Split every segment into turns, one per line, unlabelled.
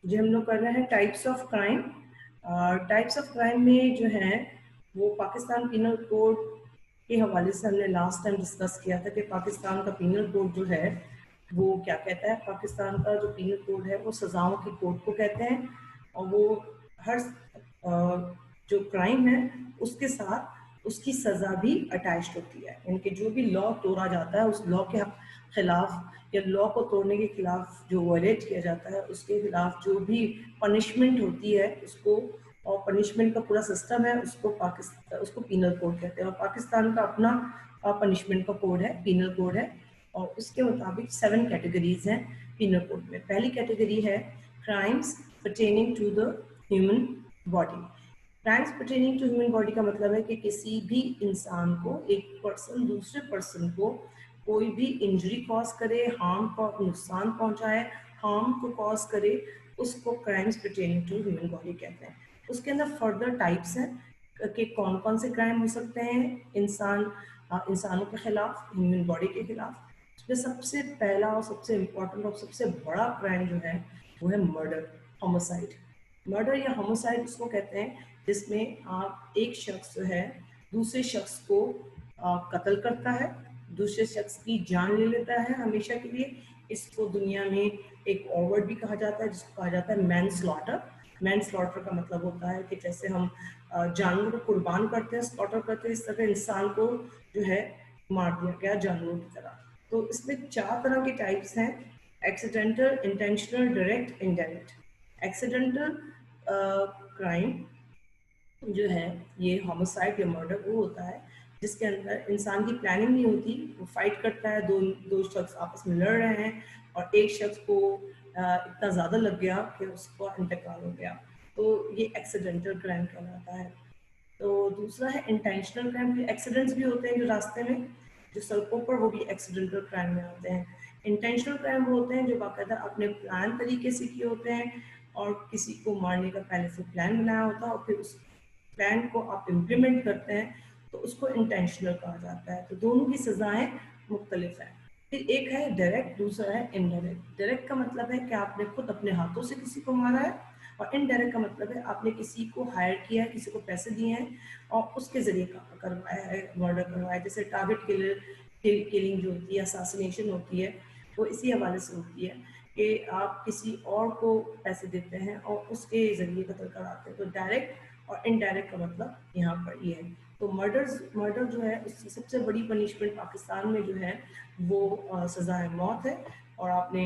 جو ہم لوگ کر رہے ہیں types of crime. Types of crime میں جو ہیں وہ پاکستان پینل کوڈ کے حوالے سے ہم نے لاسٹ ٹائم ڈسکس کیا تھا کہ پاکستان کا پینل کوڈ جو ہے وہ کیا کہتا ہے. پاکستان کا جو پینل کوڈ ہے وہ سزاؤں کے کوڈ کو کہتے ہیں, اور وہ ہر جو کرائم ہے اس کے ساتھ اس کی سزا بھی اٹیچڈ ہوتی ہے. یعنی کہ جو بھی لا توڑا جاتا ہے اس لا کے خلاف یا لا کو توڑنے کے خلاف جو وائلیٹ کیا جاتا ہے اس کے خلاف جو بھی پنشمنٹ ہوتی ہے اس کو, اور پنشمنٹ کا پورا سسٹم ہے اس کو پینل کوڈ کہتے ہیں. اور پاکستان کا اپنا پنشمنٹ کا کوڈ ہے, پینل کوڈ ہے, اور اس کے مطابق 7 کیٹیگریز ہیں پینل کوڈ میں. پہلی کیٹیگری ہے crimes pertaining to the human body. Crimes pertaining to human body کا مطلب ہے کہ کسی بھی انسان کو, ایک پرسن دوسرے پرسن کو کوئی بھی انجری کاز کرے, ہارم کو نقصان پہنچائے, ہارم کو کاز کرے, اس کو crimes pertaining to human body کہتے ہیں. اس کے اندر فردر ٹائپس ہیں کہ کون کون سے کرائم ہو سکتے ہیں انسانوں کے خلاف, ہیومن باڈی کے خلاف. اس میں سب سے پہلا اور سب سے امپورٹنٹ اور سب سے بڑا کرائم جو ہے وہ ہے مرڈر, ہوموسائڈ. مرڈر یا ہوموسائڈ اس کو کہتے ہیں جس میں آپ ایک شخص جو ہے دوسرے شخص کو قتل کرتا ہے, دوسرے شخص کی جان لے لیتا ہے ہمیشہ کے لیے. اس کو دنیا میں ایک اور ورڈ بھی کہا جاتا ہے جس کو کہا جاتا ہے مین سلاٹر. مین سلاٹر کا مطلب ہوتا ہے کہ جیسے ہم جانور کو قربان کرتے ہیں, سلاٹر کرتے ہیں, اس طرح انسان کو جو ہے مار دیا گیا جانوروں کی طرح. تو اس میں 4 طرح کے ٹائپس ہیں: accidental, intentional, direct, indirect. Accidental crime جو ہے یہ ہوموسائڈ یا مرڈر وہ ہوتا ہے جس کے اندر انسان کی پلاننگ نہیں ہوتی, وہ فائٹ کرتا ہے, دو شخص آپس میں لڑ رہے ہیں اور ایک شخص کو اتنا زیادہ لگ گیا کہ اس کو انتقال ہو گیا, تو یہ ایکسیڈنٹل کرائم کہلاتا ہے. تو دوسرا ہے انٹینشنل کرائم. ایکسیڈنٹس بھی ہوتے ہیں جو راستے میں جو سڑکوں پر, وہ بھی ایکسیڈنٹل کرائم میں آتے ہیں. انٹینشنل کرائم وہ ہوتے ہیں جو باقاعدہ اپنے پلان طریقے سے کیے ہوتے ہیں اور کسی کو مارنے کا پہلے سے پلان بنایا ہوتا ہے اور پھر اس پلان کو آپ امپلیمنٹ کرتے ہیں, تو اس کو انٹینشنل کہا جاتا ہے. تو دونوں کی سزائیں مختلف ہیں. پھر ایک ہے ڈائریکٹ, دوسرا ہے انڈائریکٹ. ڈائریکٹ کا مطلب ہے کہ آپ نے خود اپنے ہاتھوں سے کسی کو مارا ہے, اور انڈائریکٹ کا مطلب ہے آپ نے کسی کو ہائر کیا ہے, کسی کو پیسے دیے ہیں اور اس کے ذریعے کروایا ہے, مرڈر کروایا ہے. جیسے ٹارگٹ کلنگ جو ہوتی ہے, اساسینیشن ہوتی ہے, وہ اسی حوالے سے ہوتی ہے کہ آپ کسی اور کو پیسے دیتے ہیں اور اس کے ذریعے قتل کراتے ہیں. تو ڈائریکٹ اور انڈائریکٹ کا مطلب یہاں پر یہ ہے. تو مرڈر جو ہے اس کی سب سے بڑی پنشمنٹ پاکستان میں جو ہے وہ سزائے موت ہے. اور آپ نے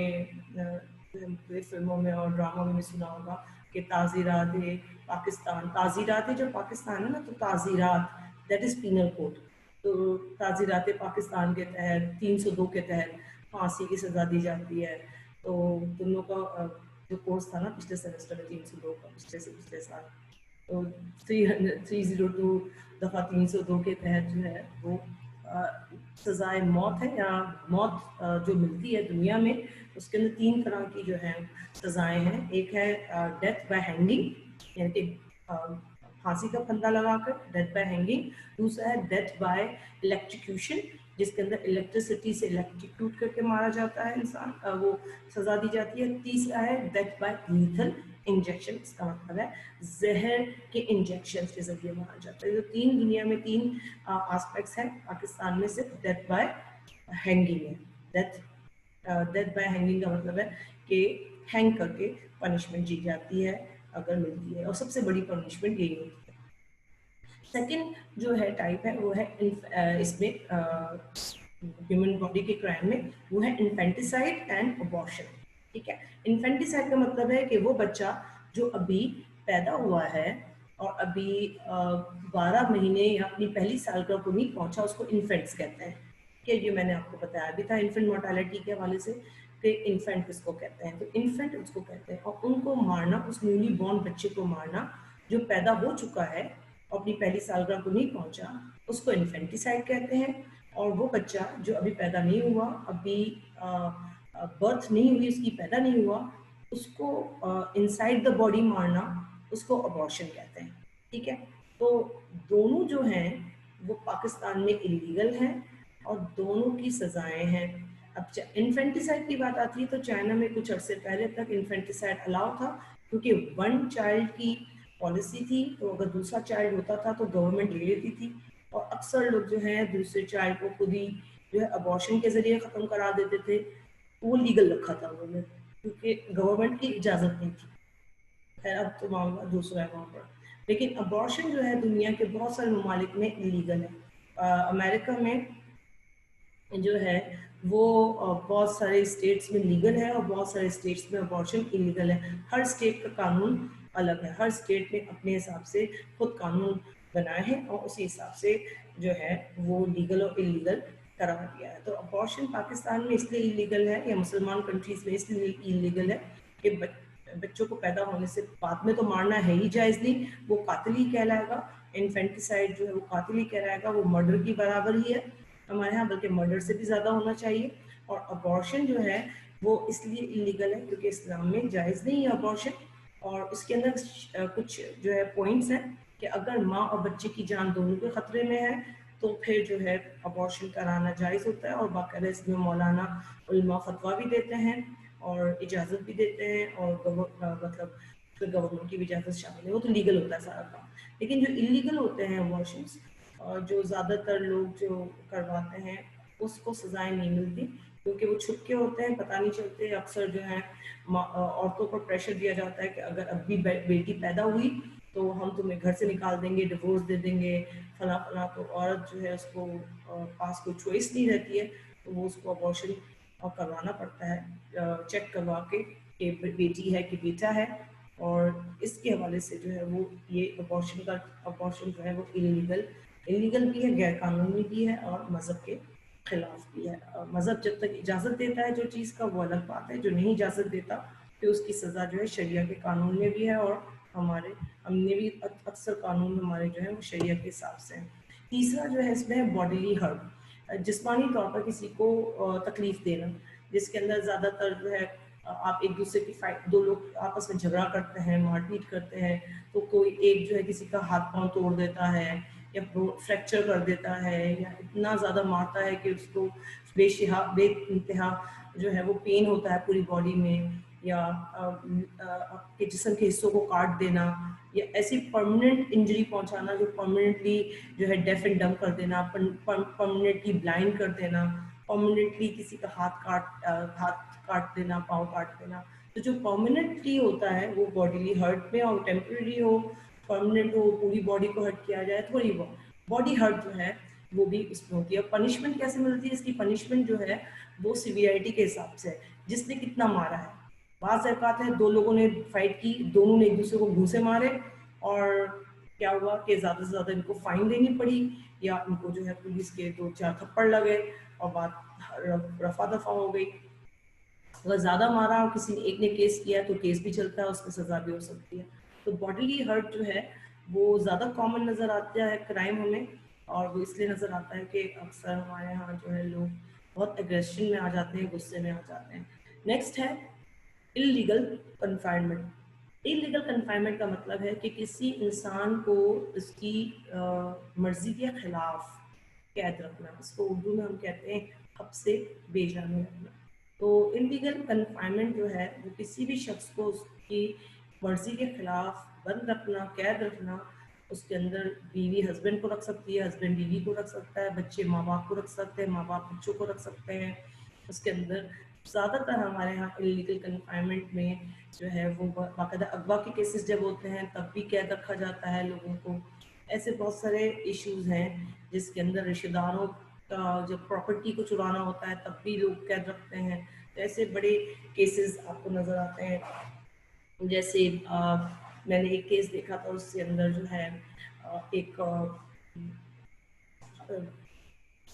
فلموں میں اور ڈراموں میں بھی سنا ہوگا کہ تعزیرات پاکستان, تعزیرات جو پاکستان ہے نا, تو تعزیرات دیٹ از پینل کوڈ. تو تعزیرات پاکستان کے تحت 302 کے تحت پھانسی کی سزا دی جاتی ہے. تو دونوں کا جو کورس تھا نا پچھلے سیمسٹر میں 302 کا, پچھلے سال, تو 302 دفعہ 302 کے تحت جو ہے وہ سزائے موت ہے, یا موت جو ملتی ہے دنیا میں اس کے اندر 3 طرح کی جو ہے سزائیں ہیں. ایک ہے ڈیتھ بائی ہینگنگ, یعنی کہ پھانسی کا پھندا لگا کر, ڈیتھ بائی ہینگنگ. دوسرا ہے ڈیتھ بائی الیکٹریکیوشن, جس کے اندر الیکٹریسٹی سے الیکٹریکیوٹ کر کے مارا جاتا ہے انسان, وہ سزا دی جاتی ہے. تیسرا ہے ڈیتھ بائی لیتھل انجیکشن, اس کا مطلب ہے زہر کے انجیکشن کے ذریعے مارا جاتا ہے. جو 3 دنیا میں 3 آسپیکٹس ہیں, پاکستان میں صرف ڈیتھ بائی ہینگنگ ہے. ڈیتھ بائی ہینگنگ کا مطلب ہے کہ ہینگ کر کے پنشمنٹ دی جاتی ہے اگر ملتی ہے, اور سب سے بڑی پنشمنٹ یہی ہوتی ہے. سیکنڈ جو ہے ٹائپ ہے وہ ہے اس میں ہیومن باڈی کے کرائم میں, وہ ہے انفینٹیسائڈ اینڈ ابارشن. ٹھیک ہے. انفینٹیسائڈ کا مطلب ہے کہ وہ بچہ جو ابھی پیدا ہوا ہے اور ابھی 12 مہینے یا اپنی پہلی سالگرہ کو نہیں پہنچا, اس کو انفینٹس کہتے ہیں. کہ یہ میں نے آپ کو بتایا بھی تھا انفینٹ مورٹیلٹی کے حوالے سے کہ انفینٹ کس کو کہتے ہیں. تو انفینٹ اس کو کہتے ہیں, اور ان کو مارنا, اس نیولی بورن بچے کو مارنا جو پیدا ہو چکا ہے اور اپنی پہلی سالگرہ کو نہیں پہنچا, اس کو انفینٹیسائڈ کہتے ہیں. اور وہ بچہ جو ابھی پیدا نہیں ہوا, ابھی برتھ نہیں ہوئی, اس کی پیدا نہیں ہوا, اس کو انسائڈ دا باڈی مارنا, اس کو ابارشن کہتے ہیں. ٹھیک ہے. تو دونوں جو ہیں وہ پاکستان میں انلیگل ہیں اور دونوں کی سزائیں ہیں اب انفینٹیسائڈ کی بات آتی ہے تو چائنا میں کچھ عرصے پہلے تک انفینٹیسائڈ الاؤ تھا کیونکہ 1 چائلڈ کی پالیسی تھی، تو اگر دوسرا چائلڈ ہوتا تھا تو گورنمنٹ لے لیتی تھی، اور اکثر لوگ جو ہیں دوسرے چائلڈ کو خود ہی جو ہے ابارشن کے ذریعے ختم کرا دیتے تھے. وہ لیگل رکھا تھا انہوں نے کیونکہ گورنمنٹ کی اجازت نہیں تھی. خیر اب تو معاملہ دوسرا ہے وہاں پر. لیکن ابارشن جو ہے دنیا کے بہت سارے ممالک میں انلیگل ہے. امریکہ میں جو ہے وہ بہت سارے اسٹیٹس میں لیگل ہے اور بہت سارے اسٹیٹس میں ابارشن انلیگل ہے. ہر اسٹیٹ کا قانون الگ ہے، ہر اسٹیٹ نے اپنے حساب سے خود قانون بنائے ہیں اور اسی حساب سے جو ہے وہ لیگل اور انلیگل قرار دیا ہے. تو ابارشن پاکستان میں اس لیے انلیگل ہے یا مسلمان کنٹریز میں اس لیے انلیگل ہے کہ بچوں کو پیدا ہونے سے بعد میں تو مارنا ہے ہی جائز نہیں، وہ قاتل ہی کہلائے گا. انفینٹیسائڈ جو ہے وہ قاتل ہی کہلائے گا، وہ مرڈر کی برابر ہی ہے ہمارے ہاں، بلکہ مرڈر سے بھی زیادہ ہونا چاہیے. اور ابارشن جو ہے وہ اس لیے انلیگل ہے کیونکہ اسلام میں جائز نہیں ہے ابارشن. اور اس کے اندر کچھ جو ہے پوائنٹس ہیں کہ اگر ماں اور بچے کی جان دونوں کے خطرے میں ہے تو پھر جو ہے ابارشن کرانا جائز ہوتا ہے. اور باقاعدہ اس میں مولانا علماء فتویٰ بھی دیتے ہیں اور اجازت بھی دیتے ہیں، اور مطلب گورنمنٹ کی بھی اجازت شامل ہے، وہ تو لیگل ہوتا ہے سارا کام. لیکن جو انلیگل ہوتے ہیں ابارشنس، جو زیادہ تر لوگ جو کرواتے ہیں اس کو سزائیں نہیں ملتی کیونکہ وہ چھپ کے ہوتے ہیں، پتہ نہیں چلتے. اکثر جو ہے عورتوں پر پریشر دیا جاتا ہے کہ اگر اب بھی بیٹی پیدا ہوئی تو ہم تمہیں گھر سے نکال دیں گے، ڈیورس دے دیں گے، فلاں فلاں. تو عورت جو ہے اس کو پاس کوئی چوائس نہیں رہتی ہے، تو وہ اس کو ابارشن کروانا پڑتا ہے چیک کروا کے کہ بیٹی ہے کہ بیٹا ہے. اور اس کے حوالے سے جو ہے وہ یہ ابارشن جو ہے وہ انلیگل بھی ہے، غیر قانونی بھی ہے اور مذہب کے خلاف بھی ہے. مذہب جب تک اجازت دیتا ہے جو چیز کا وہ الگ بات ہے، جو نہیں اجازت دیتا پھر اس کی سزا جو ہے شریعہ کے قانون میں بھی ہے، اور ہم نے بھی اکثر قانون ہمارے جو ہے وہ شریعہ کے حساب سے ہیں. تیسرا جو ہے اس میں باڈیلی ہرٹ، جسمانی طور پر کسی کو تکلیف دینا، جس کے اندر زیادہ تر جو ہے آپ ایک دوسرے کی دو لوگ آپس میں جھگڑا کرتے ہیں، مار پیٹ کرتے ہیں، تو کوئی ایک جو ہے کسی کا ہاتھ پاؤں توڑ دیتا ہے یا فریکچر کر دیتا ہے یا اتنا زیادہ مارتا ہے کہ اس کو بے انتہا جو ہے وہ پین ہوتا ہے پوری باڈی میں، یا آپ کے جسم کے حصوں کو کاٹ دینا، یا ایسی پرماننٹ انجری پہنچانا جو پرماننٹلی جو ہے ڈیف اینڈ ڈم کر دینا، پرماننٹلی بلائنڈ کر دینا، پرماننٹلی کسی کا ہاتھ کاٹ دینا، پاؤں کاٹ دینا. تو جو پرماننٹلی ہوتا ہے وہ باڈیلی ہرٹ میں، اور ٹیمپرری ہو، پرماننٹ ہو، پوری باڈی کو ہرٹ کیا جائے، تھوڑی باڈی ہرٹ جو ہے وہ بھی اس میں ہوتی ہے. پنشمنٹ کیسے ملتی ہے؟ اس کی پنشمنٹ جو ہے وہ سیویرٹی کے حساب سے، جس نے کتنا مارا ہے. بعض اوقات ہے دو لوگوں نے فائٹ کی، دونوں نے ایک دوسرے کو گھوسے مارے، اور کیا ہوا کہ زیادہ سے زیادہ ان کو فائن دینی پڑی، یا ان کو جو ہے پولیس کے 2-4 تھپڑ لگے اور بات رفع دفع ہو گئی. اگر زیادہ مارا اور کسی ایک نے کیس کیا تو کیس بھی چلتا ہے، اس میں سزا بھی ہو سکتی ہے. تو باڈیلی ہرٹ جو ہے وہ زیادہ کامن نظر آتا ہے کرائم ہمیں، اور وہ اس لیے نظر آتا ہے کہ اکثر ہمارے ہاں جو ہے لوگ بہت ایگریشن میں آ جاتے ہیں، غصے میں آ جاتے ہیں. نیکسٹ ہے انلیگل کنفائنمنٹ. انلیگل کنفائنمنٹ کا مطلب ہے کہ کسی انسان کو اس کی مرضی کے خلاف قید رکھنا. اس کو اردو میں ہم کہتے ہیں حبس بے جا میں رکھنا. تو انلیگل کنفائنمنٹ جو ہے وہ کسی بھی شخص کو اس کی مرضی کے خلاف بند رکھنا، قید رکھنا. اس کے اندر بیوی ہسبینڈ کو رکھ سکتی ہے، ہسبینڈ بیوی کو رکھ سکتا ہے، بچے ماں باپ کو رکھ سکتے ہیں، ماں باپ بچوں کو رکھ سکتے ہیں. اس کے اندر زیادہ تر ہمارے یہاں انلیگل کنفائنمنٹ میں جو ہے وہ باقاعدہ اغوا کے کیسز جب ہوتے ہیں تب بھی قید رکھا جاتا ہے لوگوں کو. ایسے بہت سارے ایشوز ہیں جس کے اندر رشتہ داروں کا جب پراپرٹی کو چرانا ہوتا ہے تب بھی لوگ قید رکھتے ہیں. تو ایسے بڑے کیسز آپ کو نظر آتے ہیں. جیسے میں نے ایک کیس دیکھا تھا، اس کے اندر جو ہے ایک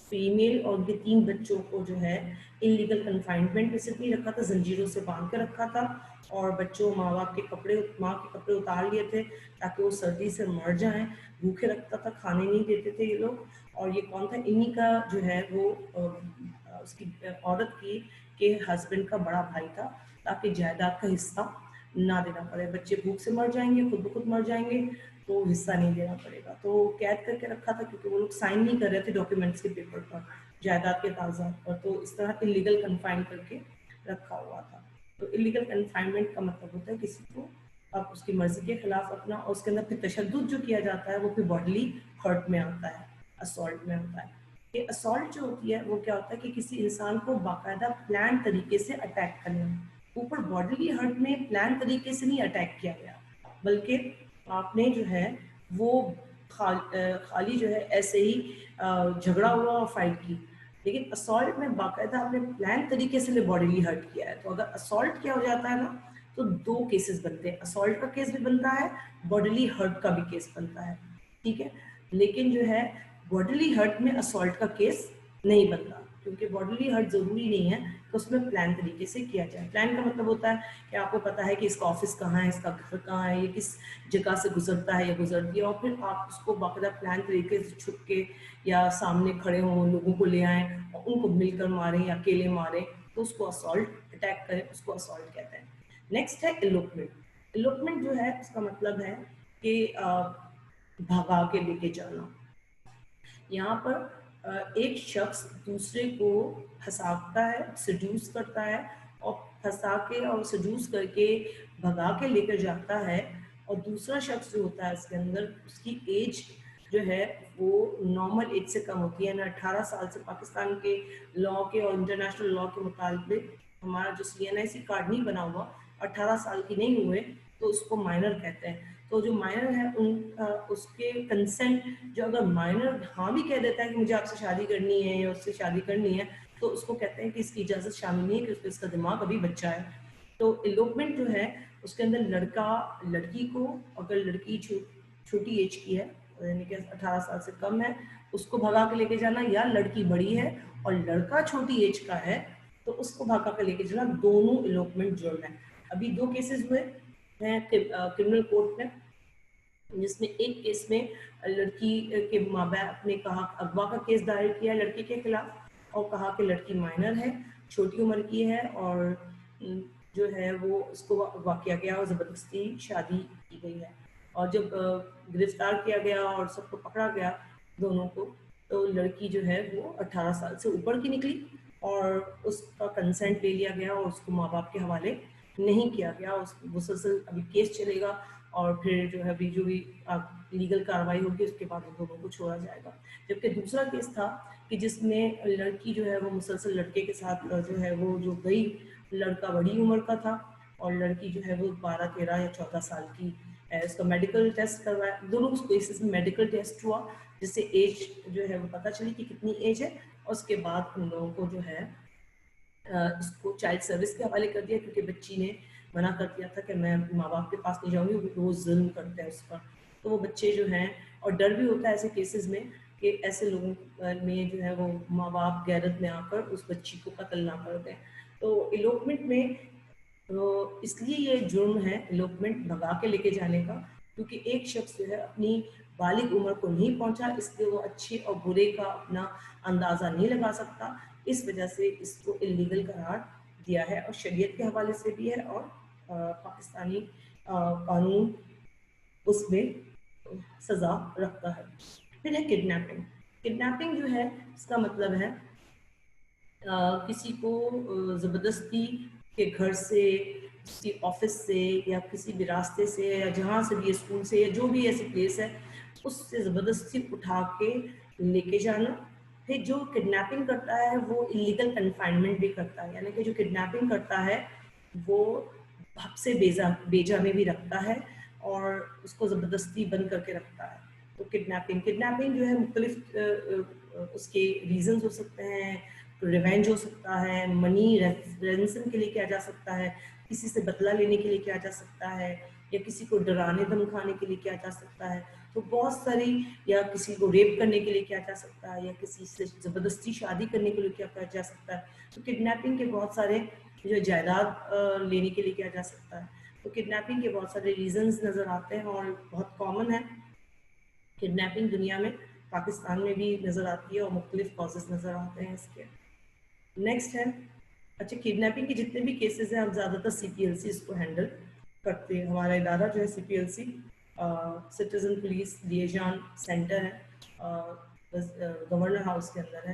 فیمیل اور ان کے 3 بچوں کو جو ہے انلیگل کنفائنمنٹ میں صرف نہیں رکھا تھا، زنجیروں سے باندھ کے رکھا تھا، اور بچوں ماں کے کپڑے اتار لیے تھے تاکہ وہ سردی سے مر جائیں. بھوکے رکھتا تھا، کھانے نہیں دیتے تھے یہ لوگ. اور یہ کون تھا؟ انہی کا جو ہے وہ اس کی عورت کی کہ ہسبینڈ کا بڑا بھائی تھا، تاکہ جائیداد کا حصہ نہ دینا پڑے. بچے بھوک سے مر جائیں گے، خود بخود مر جائیں گے، تو حصہ نہیں دینا پڑے گا. تو قید کر کے رکھا تھا کیونکہ وہ لوگ سائن نہیں کر رہے تھے ڈاکیومنٹس کے پیپر پر. جائیداد کے کاغذات پر. تو اس طرح انلیگل کنفائن کر کے رکھا ہوا تھا. تو انلیگل کنفائنمنٹ کا مطلب ہوتا ہے کسی کو اب اس کی مرضی کے خلاف اپنا، اور اس کے اندر پھر تشدد جو کیا جاتا ہے وہ پھر باڈلی ہرٹ میں آتا ہے، اسالٹ میں ہوتا ہے. کہ اسالٹ جو ہوتی ہے وہ کیا ہوتا ہے کہ کسی انسان کو باقاعدہ پلان طریقے سے اٹیک کرنا. اوپر باڈلی ہرٹ میں پلان طریقے سے نہیں اٹیک کیا گیا، بلکہ آپ نے جو ہے وہ خالی جو ہے ایسے ہی جھگڑا ہوا اور فائٹ کی. لیکن اسالٹ میں باقاعدہ آپ نے پلان طریقے سے باڈیلی ہرٹ کیا ہے. تو اگر اسالٹ کیا ہو جاتا ہے نا تو 2 کیسز بنتے ہیں. اسالٹ کا کیس بھی بنتا ہے، باڈیلی ہرٹ کا بھی کیس بنتا ہے. ٹھیک ہے، لیکن جو ہے باڈیلی ہرٹ میں اسالٹ کا کیس نہیں بنتا، کیونکہ باڈیلی ہرٹ ضروری نہیں ہے کہ اس میں پلان طریقے سے کیا جائے. پلان کا مطلب ہوتا ہے کہ آپ کو پتا ہے کہ اس کا آفس کہاں ہے، اس کا گھر کہاں ہے، یہ کس جگہ سے گزرتا ہے یا گزرتی ہے، اور پھر آپ اس کو باقاعدہ پلان طریقے سے چھپ کے یا سامنے کھڑے ہوں، لوگوں کو لے آئیں اور ان کو مل کر ماریں یا اکیلے ماریں، تو اس کو اسالٹ اٹیک کریں، اس کو اسالٹ کہتے ہیں. نیکسٹ ہے ایلوپمنٹ. ایلوپمنٹ جو ہے اس کا مطلب ہے کہ بھگا کے لے کے جانا. یہاں پر ایک شخص دوسرے کو پھنساتا ہے، سیڈیوس کرتا ہے، اور پھنسا کے اور سیڈیوس کر کے بھگا کے لے کر جاتا ہے. اور دوسرا شخص جو ہوتا ہے اس کے اندر، اس کی ایج جو ہے وہ نارمل ایج سے کم ہوتی ہے نا. 18 سال سے پاکستان کے لا کے اور انٹرنیشنل لا کے مطابق ہمارا جو CNIC کارڈ نہیں بنا ہوا، 18 سال کی نہیں ہوئے تو اس کو مائنر کہتے ہیں. تو جو مائنر ہے اس کے کنسنٹ، جو اگر مائنر ہاں بھی کہہ دیتا ہے کہ مجھے آپ سے شادی کرنی ہے یا اس سے شادی کرنی ہے، تو اس کو کہتے ہیں کہ اس کی اجازت شامل نہیں ہے، کہ اس کا دماغ ابھی بچہ ہے. تو ایلوپمنٹ جو ہے اس کے اندر لڑکا لڑکی کو، اگر لڑکی چھوٹی ایج کی ہے یعنی کہ 18 سال سے کم ہے، اس کو بھگا کے لے کے جانا، یا لڑکی بڑی ہے اور لڑکا چھوٹی ایج کا ہے تو اس کو بھگا کے لے کے جانا، دونوں ایلوپمنٹ جرم ہے. ابھی 2 کیسز ہوئے ہیں کرمنل کورٹ میں، جس میں ایک کیس میں لڑکی کے ماں باپ نے کہا، اغوا کا کیس دائر کیا لڑکی کے خلاف اور کہا کہ لڑکی مائنر ہے، چھوٹی عمر کی ہے، اور جو ہے وہ اس کو اغوا کیا گیا اور زبردستی شادی کی گئی ہے. اور جب گرفتار کیا گیا اور سب کو پکڑا گیا دونوں کو، تو لڑکی جو ہے وہ 18 سال سے اوپر کی نکلی اور اس کا کنسنٹ لے لیا گیا اور اس کو ماں باپ کے حوالے نہیں کیا گیا. اس مسلسل ابھی کیس چلے گا اور پھر جو ہے ابھی جو بھی لیگل کارروائی ہوگی اس کے بعد ان دونوں کو چھوڑا جائے گا. جبکہ دوسرا کیس تھا کہ جس میں لڑکی جو ہے وہ مسلسل لڑکے کے ساتھ جو ہے وہ جو گئی، لڑکا بڑی عمر کا تھا اور لڑکی جو ہے وہ 12 13 یا 14 سال کی. اس کا میڈیکل ٹیسٹ کروایا، دونوں کیسز میں میڈیکل ٹیسٹ ہوا جس سے ایج جو ہے وہ پتہ چلی کہ کتنی ایج ہے، اور اس کے بعد ان لوگوں کو جو ہے اس کو چائلڈ سروس کے حوالے کر دیا، کیونکہ بچی نے منع کر دیا تھا کہ میں ماں باپ کے پاس نہیں جاؤں گی کیونکہ وہ ظلم کرتے ہیں اس پر. تو وہ بچے جو ہیں، اور ڈر بھی ہوتا ہے ایسے کیسز میں کہ ایسے لوگوں میں جو ہے وہ ماں باپ غیرت میں آ کر اس بچی کو قتل نہ کر دیں. تو ایلوپمنٹ میں اس لیے یہ جرم ہے ایلوپمنٹ بھگا کے لے کے جانے کا، کیونکہ ایک شخص جو ہے اپنی بالغ عمر کو نہیں پہنچا، اس لیے وہ اچھے اور برے کا اپنا اندازہ نہیں لگا سکتا، اس وجہ سے اس کو اللیگل قرار دیا ہے. اور شریعت کے حوالے سے بھی ہے اور پاکستانی قانون اس میں سزا رکھتا ہے. پھر ہے کڈنیپنگ. کڈنیپنگ جو ہے اس کا مطلب ہے کسی کو زبردستی کے گھر سے، کسی آفس سے یا کسی بھی راستے سے یا جہاں سے بھی، اسکول سے یا جو بھی ایسی پلیس ہے، اس سے زبردستی اٹھا کے لے کے جانا. پھر جو کڈنیپنگ کرتا ہے وہ انلیگل کنفائنمنٹ بھی کرتا ہے، یعنی کہ جو کڈنیپنگ کرتا ہے وہ حق سے بیجا میں بھی رکھتا ہے اور اس کو زبردستی بند کر کے رکھتا ہے. تو کڈنیپنگ جو ہے مختلف اس کے ریزنز ہو سکتے ہیں. ریونج ہو سکتا ہے، منی رینسم کے لیے کیا جا سکتا ہے، کسی سے بدلہ لینے کے لیے کیا جا سکتا ہے، یا کسی کو ڈرانے دھمکانے کے لیے کیا جا سکتا ہے. تو بہت ساری، یا کسی کو ریپ کرنے کے لیے کیا جا سکتا ہے، یا کسی سے زبردستی شادی کرنے کے لیے کیا کیا جا سکتا ہے. تو کڈنیپنگ کے بہت سارے، جو جائیداد لینے کے لیے کیا جا سکتا ہے. تو کڈنیپنگ کے بہت سارے ریزنز نظر آتے ہیں اور بہت کامن ہے. کڈنیپنگ دنیا میں، پاکستان میں بھی نظر آتی ہے اور مختلف کازز نظر آتے ہیں اس کے. نیکسٹ ہے، اچھا کڈنیپنگ کے جتنے بھی کیسز ہیں ہم زیادہ تر CPLC اس کو ہینڈل کرتے ہیں. ہمارا ادارہ جو ہے CPLC سٹیزن پولیس لیجان سینٹر ہے، گورنر ہاؤس کے اندر ہے.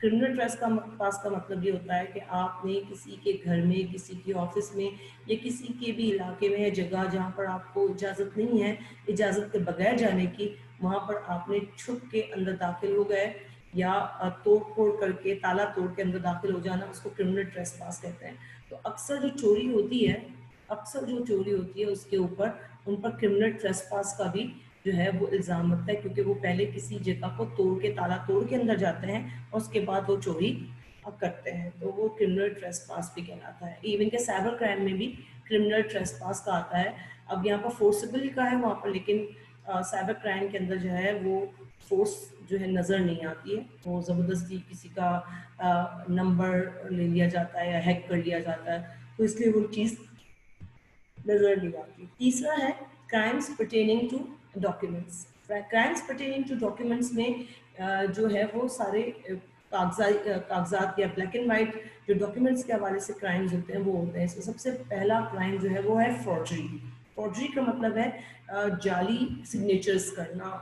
کرمنل ٹریس پاس کا مطلب یہ ہوتا ہے کہ آپ نے کسی کے گھر میں، کسی کے آفس میں یا کسی کے بھی علاقے میں یا جگہ جہاں پر آپ کو اجازت نہیں ہے اجازت کے بغیر جانے کی، وہاں پر آپ نے چھپ کے اندر داخل ہو گئے یا توڑ پھوڑ کر کے تالا توڑ کے اندر داخل ہو جانا، اس کو کرمنل ٹریس پاس کہتے ہیں. تو اکثر جو چوری ہوتی ہے اس کے اوپر ان پر کرمنل ٹریس پاس کا بھی جو ہے وہ الزام ہوتا ہے، کیونکہ وہ پہلے کسی جگہ کو توڑ کے تالا توڑ کے اندر جاتے ہیں اور اس کے بعد وہ چوری کرتے ہیں، تو وہ کرمنل ٹریس پاس بھی کہلاتا ہے. ایون کہ سائبر کرائم میں بھی کرمنل ٹریس پاس کا آتا ہے. اب یہاں پر فورسبل کا ہے وہاں پر، لیکن سائبر کرائم کے اندر جو ہے وہ فورس جو ہے نظر نہیں آتی ہے، وہ زبردستی کسی کا نمبر لے لیا جاتا ہے یا ہیک کر لیا جاتا ہے، تو اس لیے وہ چیز نظر نہیں آتی. تیسرا ہے crimes pertaining to documents. Crimes pertaining to documents میں جو ہے وہ سارے کاغذات یا بلیک اینڈ وائٹ جو ڈاکیومنٹس کے حوالے سے کرائمز ہوتے ہیں وہ ہوتے ہیں. اس میں سب سے پہلا کرائم جو ہے وہ ہے فورجری. فورجری کا مطلب ہے جعلی سگنیچرز کرنا.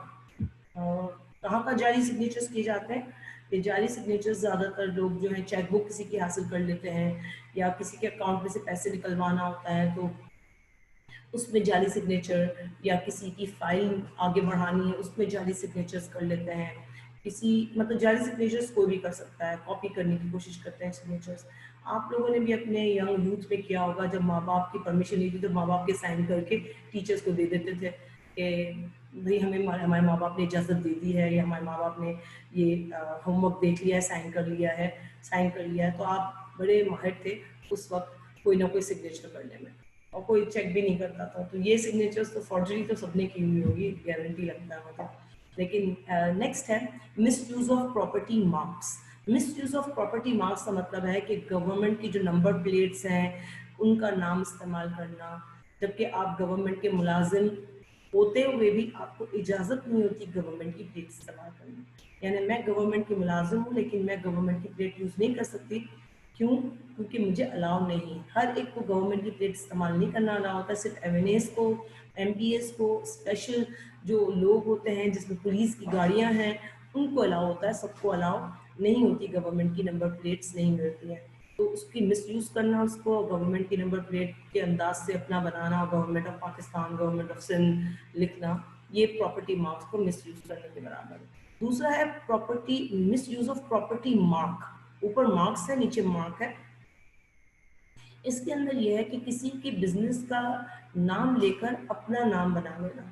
کہاں کا جعلی سگنیچرز کیے جاتے ہیں؟ یہ جعلی سگنیچرز زیادہ تر لوگ جو ہیں چیک بک کسی کی حاصل کر لیتے ہیں یا کسی کے اکاؤنٹ میں سے پیسے نکلوانا ہوتا ہے تو اس میں جعلی سگنیچر، یا کسی کی فائل آگے بڑھانی ہے اس میں جعلی سگنیچرز کر لیتے ہیں. کسی مطلب جعلی سگنیچرز کوئی بھی کر سکتا ہے، کاپی کرنے کی کوشش کرتے ہیں سگنیچرز. آپ لوگوں نے بھی اپنے ینگ یوتھ میں کیا ہوگا، جب ماں باپ کی پرمیشن لی تھی تو ماں باپ کے سائن کر کے ٹیچرز کو دے دیتے تھے کہ بھائی ہمارے ماں باپ نے اجازت دے دی ہے یا ہمارے ماں باپ نے یہ ہوم ورک دیکھ لیا ہے، سائن کر لیا ہے. تو آپ بڑے ماہر تھے اس وقت کوئی نہ کوئی سگنیچر کرنے میں، اور کوئی چیک بھی نہیں کرتا تھا. تو یہ سگنیچرز تو فورجری تو سب نے کی ہوئی ہوگی، گارنٹی لگتا ہے مجھے. لیکن نیکسٹ ہے misuse of property marks. Misuse of property marks کا مطلب ہے کہ گورنمنٹ کی جو نمبر پلیٹس ہیں ان کا نام استعمال کرنا، جبکہ آپ گورنمنٹ کے ملازم ہوتے ہوئے بھی آپ کو اجازت نہیں ہوتی گورنمنٹ کی پلیٹ استعمال کرنے. یعنی میں گورنمنٹ کی ملازم ہوں لیکن میں گورنمنٹ کی پلیٹ یوز نہیں کر سکتی. کیوں؟ کیونکہ مجھے الاؤ نہیں. ہر ایک کو گورنمنٹ کی پلیٹ استعمال نہیں کرنا الاؤ ہوتا ہے، صرف ایم این ایز کو، ایم پی ایز کو، اسپیشل جو لوگ ہوتے ہیں جس میں پولیس کی گاڑیاں ہیں ان کو الاؤ ہوتا ہے، سب کو الاؤ نہیں ہوتی. گورنمنٹ کی نمبر پلیٹس نہیں ملتی ہیں تو اس کی مس یوز کرنا، اس کو گورنمنٹ کی نمبر پلیٹ کے انداز سے اپنا بنانا، government of Pakistan, government of Sindh لکھنا، یہ پراپرٹی مارکس کو مس یوز کرنے کے برابر ہے. دوسرا ہے property miss use of property mark. اوپر مارکس ہے، نیچے مارک ہے. اس کے اندر یہ ہے کہ کسی کے بزنس کا نام لے کر اپنا نام بنا لینا،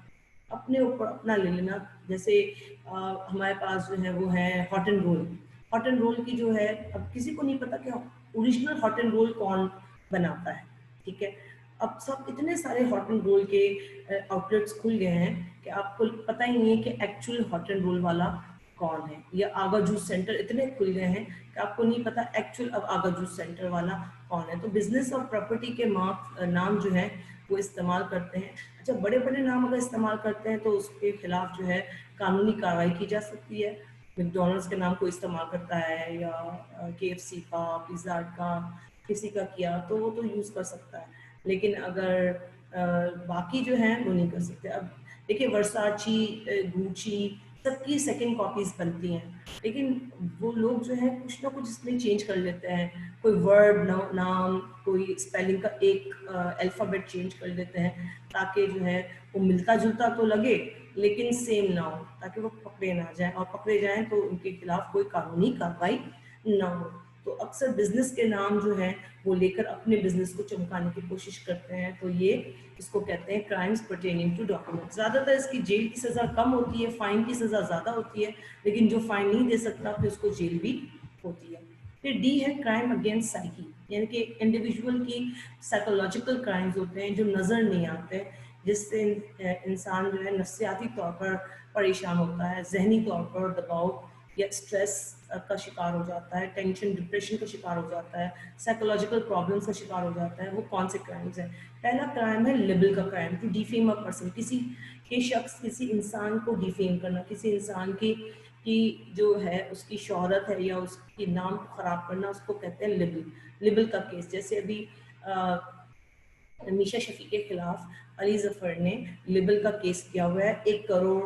اپنے اوپر اپنا لے لینا. جیسے ہمارے پاس جو ہے وہ ہے hot and roll. Hot and roll کی جو ہے اب کسی کو نہیں پتا کہ اوریجنل ہاٹ اینڈ رول کون بناتا ہے، ٹھیک ہے. اب سب اتنے سارے ہاٹ اینڈ رول کے آؤٹ لیٹس کھل گئے ہیں کہ آپ کو پتہ ہی نہیں ہے کہ ایکچوئل ہاٹ اینڈ رول والا کون ہے. یا آگا جوس سینٹر اتنے کھل گئے ہیں کہ آپ کو نہیں پتا ایکچوئل اب آگا جوس سینٹر والا کون ہے. تو بزنس اور پراپرٹی کے نام جو ہیں وہ استعمال کرتے ہیں. اچھا، بڑے بڑے نام اگر استعمال کرتے ہیں تو اس کے خلاف جو ہے قانونی کارروائی کی جا سکتی ہے. میکڈونلڈس کے نام کو استعمال کرتا ہے یا کے ایف سی کا، پیزا ہٹ کا کسی کا کیا تو وہ تو یوز کر سکتا ہے، لیکن اگر باقی جو ہیں وہ نہیں کر سکتے. اب دیکھیے ورساچی، گوچی سب کی سیکنڈ کاپیز بنتی ہیں، لیکن وہ لوگ جو ہے کچھ نہ کچھ اس میں چینج کر لیتے ہیں. کوئی ورڈ نام، کوئی اسپیلنگ کا ایک الفابیٹ چینج کر لیتے ہیں تاکہ جو ہے وہ ملتا جلتا تو لگے لیکن سیم نہ ہو، تاکہ وہ پکڑے نہ جائیں، اور پکڑے جائیں تو ان کے خلاف کوئی قانونی کارروائی نہ ہو. تو اکثر بزنس کے نام جو ہیں وہ لے کر اپنے بزنس کو چمکانے کی کوشش کرتے ہیں. تو یہ اس کو کہتے ہیں کرائمس پرٹیننگ ٹو ڈاکیومنٹ. زیادہ تر اس کی جیل کی سزا کم ہوتی ہے، فائن کی سزا زیادہ ہوتی ہے، لیکن جو فائن نہیں دے سکتا پھر اس کو جیل بھی ہوتی ہے. پھر ڈی ہے کرائم اگینسٹ سائیکی، یعنی کہ انڈیویجول کی سائیکولوجیکل کرائمز ہوتے ہیں جو نظر نہیں آتے، جس سے انسان جو ہے نفسیاتی طور پر پریشان ہوتا ہے، ذہنی طور پر دباؤ یا اسٹریس کا شکار ہو جاتا ہے، ٹینشن ڈپریشن کا شکار ہو جاتا ہے، سائیکولوجیکل پرابلمس کا شکار ہو جاتا ہے. وہ کون سے کرائمز ہیں؟ پہلا کرائم ہے لیبل کا crime, to defame a person. کسی کے شخص، کسی انسان کو ڈیفیم کرنا، کسی انسان کی جو ہے اس کی شہرت ہے یا اس کے نام کو خراب کرنا، اس کو کہتے ہیں لیبل. لیبل کا کیس جیسے ابھی میشا شفیع کے خلاف علی ظفر نے لیبل کا کیس کیا ہوا ہے. 1 کروڑ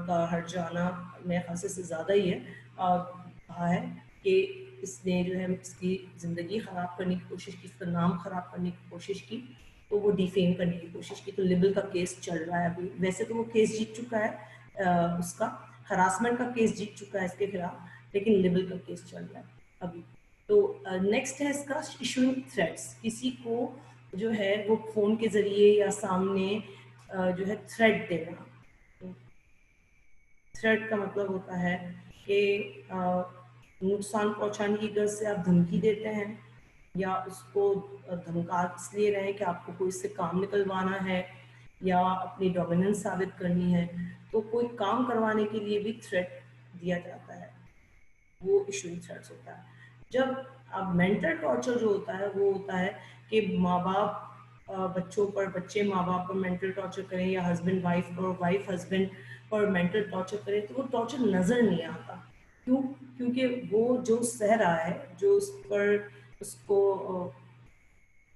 کا ہرجانہ میرے خیال سے زیادہ ہی ہے کہا ہے کہ اس نے جو ہے اس کی زندگی خراب کرنے کی کوشش کی، اس کا نام خراب کرنے کی کوشش کی، تو وہ ڈیفیم کرنے کی کوشش کی. تو لبل کا کیس چل رہا ہے ابھی. ویسے تو وہ کیس جیت چکا ہے، اس کا ہراسمنٹ کا کیس جیت چکا ہے اس کے خلاف، لیکن لبل کا کیس چل رہا ہے ابھی. تو نیکسٹ ہے اس کا ایشوئنگ تھریٹس. کسی کو جو ہے وہ فون کے ذریعے یا سامنے جو ہے تھریٹ دینا. تھریٹ کا مطلب ہوتا ہے کہ نقصان پہنچانے کی غرض سے آپ دھمکی دیتے ہیں، یا اس کو دھمکا اس لیے رہے کہ آپ کو کوئی اس سے کام نکلوانا ہے یا اپنی ڈومیننس ثابت کرنی ہے. تو کوئی کام کروانے کے لیے بھی تھریٹ دیا جاتا ہے، وہ ایشوئنگ تھریٹس ہوتا ہے. جب اب مینٹل ٹارچر جو ہوتا ہے وہ ہوتا ہے کہ ماں باپ بچوں پر، بچے ماں باپ پر مینٹل ٹارچر کریں، یا ہسبینڈ وائف پر، وائف ہسبینڈ پر مینٹل ٹارچر کریں، تو وہ ٹارچر نظر نہیں آتا. کیوں؟ کیونکہ وہ جو سہ رہا ہے، جو اس پر اس کو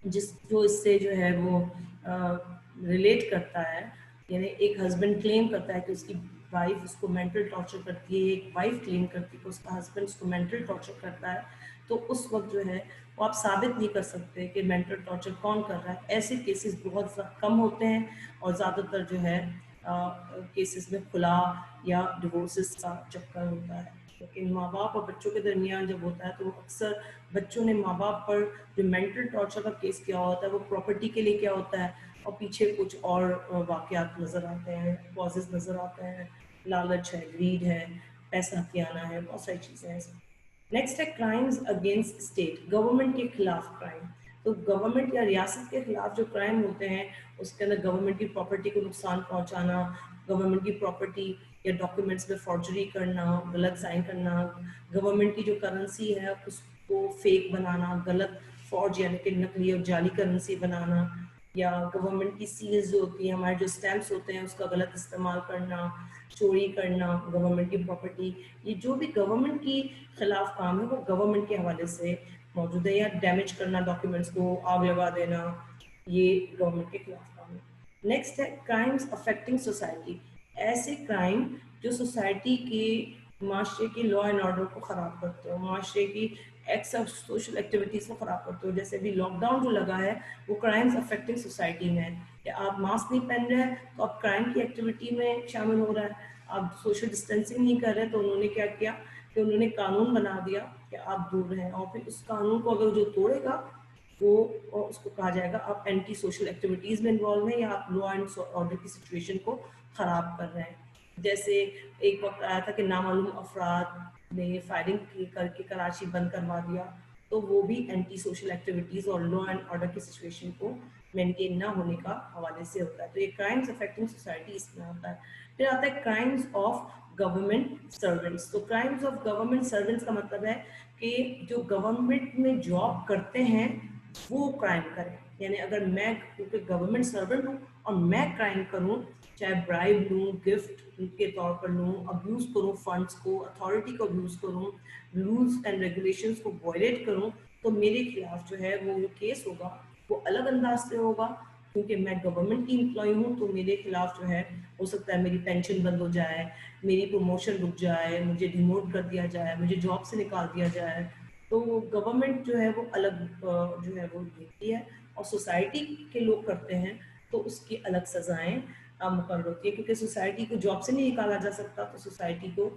جو اس سے جو ہے وہ ریلیٹ کرتا ہے، یعنی ایک ہسبینڈ کلیم کرتا ہے کہ اس کی وائف اس کو مینٹل ٹارچر کرتی ہے، ایک وائف کلیم کرتی ہے کہ اس کا ہسبینڈ اس کو مینٹل ٹارچر کرتا ہے، تو اس وقت جو ہے وہ آپ ثابت نہیں کر سکتے کہ مینٹل ٹارچر کون کر رہا ہے. ایسے کیسز بہت کم ہوتے ہیں، اور زیادہ تر جو ہے کیسز میں خلا یا ڈیورسز کا چکر ہوتا ہے. لیکن ماں باپ اور بچوں کے درمیان جب ہوتا ہے تو اکثر بچوں نے ماں باپ پر جو مینٹل ٹارچر کا کیس کیا ہوتا ہے وہ پراپرٹی کے لیے کیا ہوتا ہے، اور پیچھے کچھ اور واقعات نظر آتے ہیں، کازز نظر آتے ہیں. لالچ ہے، گریڈ ہے، پیسہ کھیانا ہے، بہت ساری چیزیں ہیں. نیکسٹ ہے کرائمز اگینسٹ اسٹیٹ. گورنمنٹ کے خلاف کرائم. تو گورنمنٹ یا ریاست کے خلاف جو کرائم ہوتے ہیں اس کے اندر گورنمنٹ کی پراپرٹی کو نقصان پہنچانا، گورنمنٹ کی پراپرٹی یا ڈاکیومنٹس میں فارجری کرنا، غلط سائن کرنا، گورنمنٹ کی جو کرنسی ہے اس کو فیک بنانا، غلط فارج یعنی کہ نقلی اور جعلی کرنسی بنانا، یا گورنمنٹ کی سیلز جو ہوتی ہیں، ہمارے جو اسٹیمپس ہوتے ہیں اس کا غلط استعمال کرنا، چوری کرنا گورنمنٹ کی پراپرٹی. یہ جو بھی گورنمنٹ کی خلاف کام ہے وہ گورنمنٹ کے حوالے سے موجود ہے. یا ڈیمیج کرنا ڈاکیومنٹس کو، آگ لگا دینا، یہ گورنمنٹ کے خلاف کام ہے. نیکسٹ ہے کرائمس افیکٹنگ سوسائٹی. ایسے کرائم جو سوسائٹی کے، معاشرے کی لا اینڈ آرڈر کو خراب کرتے ہو، معاشرے کی ایکٹس آف سوشل ایکٹیویٹیز کو خراب کرتے ہو. جیسے ابھی لاک ڈاؤن جو لگا ہے وہ کرائمس افیکٹنگ سوسائٹی میں ہے کہ آپ ماسک نہیں پہن رہے ہیں تو آپ کرائم کی ایکٹیویٹی میں شامل ہو رہا ہے. آپ سوشل ڈسٹینسنگ نہیں کر رہے تو انہوں نے کیا کیا کہ انہوں نے قانون بنا دیا کہ آپ دور رہیں، اور پھر اس قانون کو اگر جو توڑے گا وہ اس کو کہا جائے گا آپ اینٹی سوشل ایکٹیویٹیز میں انوالو ہیں، یا آپ لا اینڈ آرڈر کی سچویشن کو خراب کر رہے ہیں. جیسے ایک وقت آیا تھا کہ نامعلوم افراد نے فائرنگ کر کے کراچی بند کروا دیا، تو وہ بھی اینٹی سوشل ایکٹیویٹیز اور لا اینڈ آرڈر کی سچویشن کو مینٹین نہ ہونے کا حوالے سے ہوتا ہے. تو یہ کرائمس افیکٹنگ سوسائٹی اس میں ہوتا ہے. پھر آتا ہے کرائمس آف گورنمنٹ سرونٹس. تو کرائمس آف گورنمنٹ سرونٹس کا مطلب ہے کہ جو گورنمنٹ میں جاب کرتے ہیں وہ کرائم کریں. یعنی اگر میں کیونکہ گورنمنٹ سرونٹ ہوں اور میں کرائم کروں، چاہے برائب لوں، گفٹ کے طور پر لوں، ابیوز کروں فنڈس کو، اتھارٹی کو ابیوز کروں، رولس اینڈ ریگولیشنس کو وائلیٹ کروں، تو میرے خلاف جو ہے وہ کیس ہوگا وہ الگ انداز سے ہوگا. کیونکہ میں گورنمنٹ کی امپلائی ہوں تو میرے خلاف جو ہے ہو سکتا ہے میری پینشن بند ہو جائے، میری پروموشن رک جائے، مجھے ڈیموٹ کر دیا جائے، مجھے جاب سے نکال دیا جائے. تو گورنمنٹ جو ہے وہ الگ جو ہے وہ دیتی ہے، اور سوسائٹی کے لوگ کرتے ہیں تو اس کی الگ سزائیں مقرر ہوتی ہے. کیونکہ سوسائٹی کو جاب سے نہیں نکالا جا سکتا تو سوسائٹی کو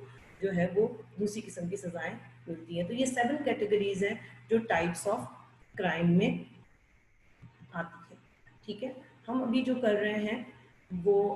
جو ہے وہ دوسری قسم کی سزائیں ملتی ہیں. تو یہ 7 کیٹیگریز ہیں جو ٹائپس آف کرائم میں آتی ہے. ٹھیک ہے، ہم ابھی جو کر رہے ہیں وہ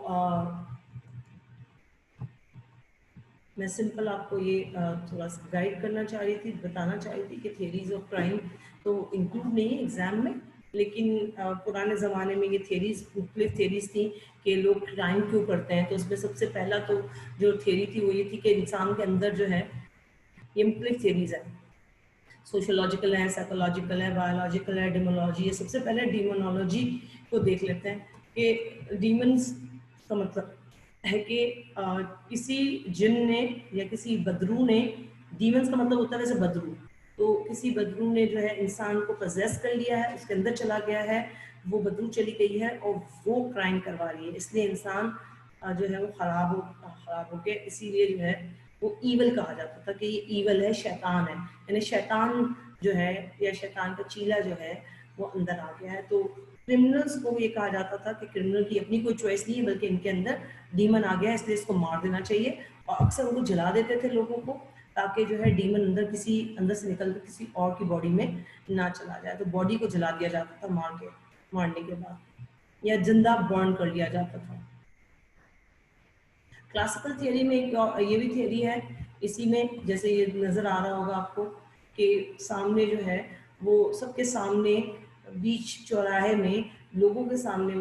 میں سمپل آپ کو یہ تھوڑا سا گائڈ کرنا چاہ رہی تھی، بتانا چاہ رہی تھی کہ تھیریز آف کرائم تو انکلوڈ نہیں ہے ایگزام میں، لیکن پرانے زمانے میں یہ تھیریز مختلف تھیریز تھیں کہ لوگ کرائم کیوں کرتے ہیں. تو اس میں سب سے پہلا تو جو تھیری تھی وہ یہ تھی کہ انسان کے اندر جو ہے یہ مختلف تھیریز ہیں، سوشولوجیکل ہے، سائیکولوجیکل ہے، بایولوجیکل ہے، ڈیمونالوجی ہے. سب سے پہلے ڈیمونالوجی کو دیکھ لیتے ہیں کہ ڈیمنس کا مطلب ہے کہ کسی جن نے یا کسی بدرو نے، ڈیمنس کا مطلب ہوتا ہے ویسے بدرو، تو کسی بدرو نے جو ہے انسان کو پوزیس کر لیا ہے، اس کے اندر چلا گیا ہے، وہ بدرو چلی گئی ہے اور وہ کرائم کروا رہی ہے. اس لیے انسان جو ہے وہ خراب ہو کے اسی لیے جو ہے وہ ایول کہا جاتا تھا کہ یہ ایول ہے، شیطان ہے، یعنی شیطان جو ہے یا شیطان کا چیلا جو ہے وہ اندر آ گیا ہے. تو کرمنلز کو یہ کہا جاتا تھا کہ کرمنل کی اپنی کوئی چوائس نہیں ہے بلکہ ان کے اندر ڈیمن آ گیا ہے، اس لیے اس کو مار دینا چاہیے. اور اکثر وہ جلا دیتے تھے لوگوں کو تاکہ جو ہے ڈیمن اندر سے نکل کر کسی اور کی باڈی میں نہ چلا جائے. تو باڈی کو جلا دیا جاتا تھا مارنے کے بعد، یا زندہ برن کر لیا جاتا تھا. کلاسیکل تھیوری میں یہ بھی تھیوری ہے اسی میں، جیسے یہ نظر آ رہا ہوگا آپ کو کہ سامنے جو ہے وہ سب کے سامنے بیچ چوراہے میں لوگوں کے سامنے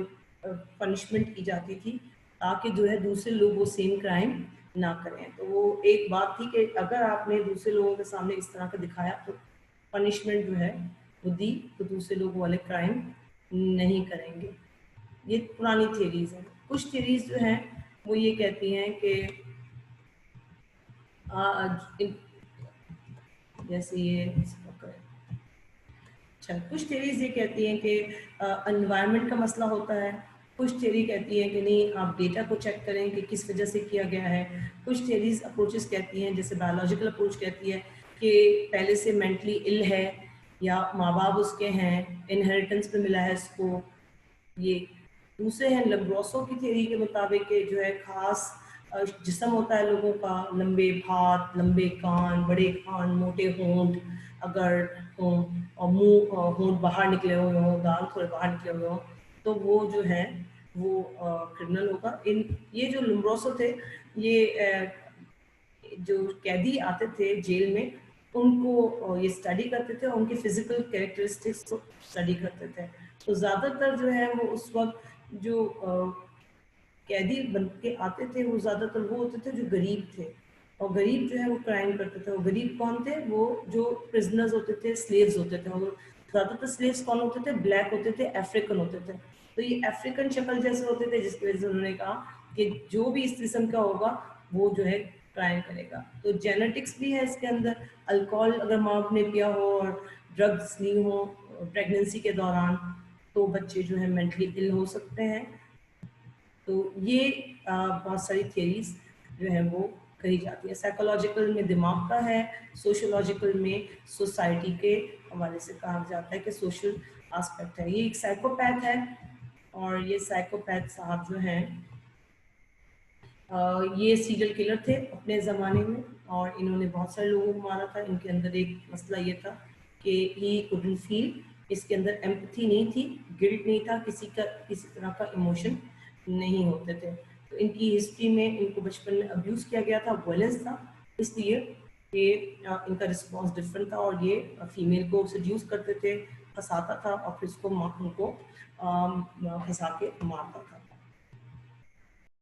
پنشمنٹ کی جاتی تھی تاکہ جو ہے دوسرے لوگ وہ سیم کرائم نہ کریں. تو وہ ایک بات تھی کہ اگر آپ نے دوسرے لوگوں کے سامنے اس طرح کا دکھایا تو پنشمنٹ جو ہے وہ دی تو دوسرے لوگ والے کرائم نہیں کریں گے. یہ پرانی تھیوریز ہیں. کچھ تھیوریز جو ہیں وہ یہ کہتی ہیں کہ جیسے یہ اچھا، کچھ تھیوریز یہ کہتی ہیں کہ انوائرمنٹ کا مسئلہ ہوتا ہے. کچھ تھیوری کہتی ہیں کہ نہیں، آپ ڈیٹا کو چیک کریں کہ کس وجہ سے کیا گیا ہے. کچھ تھیوریز اپروچز کہتی ہیں، جیسے بایولوجیکل اپروچ کہتی ہے کہ پہلے سے مینٹلی ال ہے یا ماں باپ اس کے ہیں، انہیریٹنس پہ ملا ہے اس کو. یہ دوسرے ہیں لمبروسو کی تھیوری کے مطابق کہ جو ہے خاص جسم ہوتا ہے لوگوں کا، لمبے ہاتھ، لمبے کان، بڑے کان، موٹے ہونٹ اگر ہوں اور منہ ہونٹ باہر نکلے ہوئے ہوں، دانت تھوڑے باہر نکلے ہوئے ہوں تو وہ جو ہے وہ کرمنل ہوگا. یہ جو لمبروسو تھے یہ جو قیدی آتے تھے جیل میں ان کو یہ اسٹڈی کرتے تھے اور ان کی فزیکل کیریکٹرسٹکس کو اسٹڈی کرتے تھے. تو زیادہ تر جو ہے وہ اس وقت جو قیدی بن کے آتے تھے وہ زیادہ تر وہ ہوتے تھے جو غریب تھے، اور غریب جو ہے وہ کرائم کرتے تھے. اور غریب کون تھے؟ وہ جو پرزنرز ہوتے تھے، سلیوز ہوتے تھے. اور زیادہ تر سلیوز کون ہوتے تھے؟ بلیک ہوتے تھے، افریقن ہوتے تھے. تو یہ افریقن شکل جیسے ہوتے تھے جس کی وجہ سے انہوں نے کہا کہ جو بھی اس قسم کا ہوگا وہ جو ہے کرائم کرے گا. تو جینیٹکس بھی ہے اس کے اندر. الکوہول اگر ماں نے پیا ہو اور ڈرگس لی ہو پریگننسی کے دوران تو بچے جو ہے مینٹلی ال ہو سکتے ہیں. تو یہ بہت ساری تھیوریز جو ہیں وہ کہی جاتی ہے. سائیکولوجیکل میں دماغ کا ہے، سوشولوجیکل میں سوسائٹی کے حوالے سے کہا جاتا ہے کہ سوشل آسپیکٹ ہے. یہ ایک سائیکوپیتھ ہے اور یہ سائیکوپیتھ صاحب جو ہیں یہ سیریل کلر تھے اپنے زمانے میں اور انہوں نے بہت سارے لوگوں کو مارا تھا. ان کے اندر ایک مسئلہ یہ تھا کہ ہی couldn't feel، اس کے اندر ایمپتھی نہیں تھی، گلٹ نہیں تھا، کسی طرح کا ایموشن نہیں ہوتے تھے. تو ان کی ہسٹری میں ان کو بچپن میں ابیوز کیا گیا تھا، وائلنس تھا، اس لیے کہ ان کا رسپانس ڈفرینٹ تھا. اور یہ فیمیل کو سیڈیوس کرتے تھے، پھنساتا تھا اور پھر اس کو ان کو پھنسا کے مارتا تھا.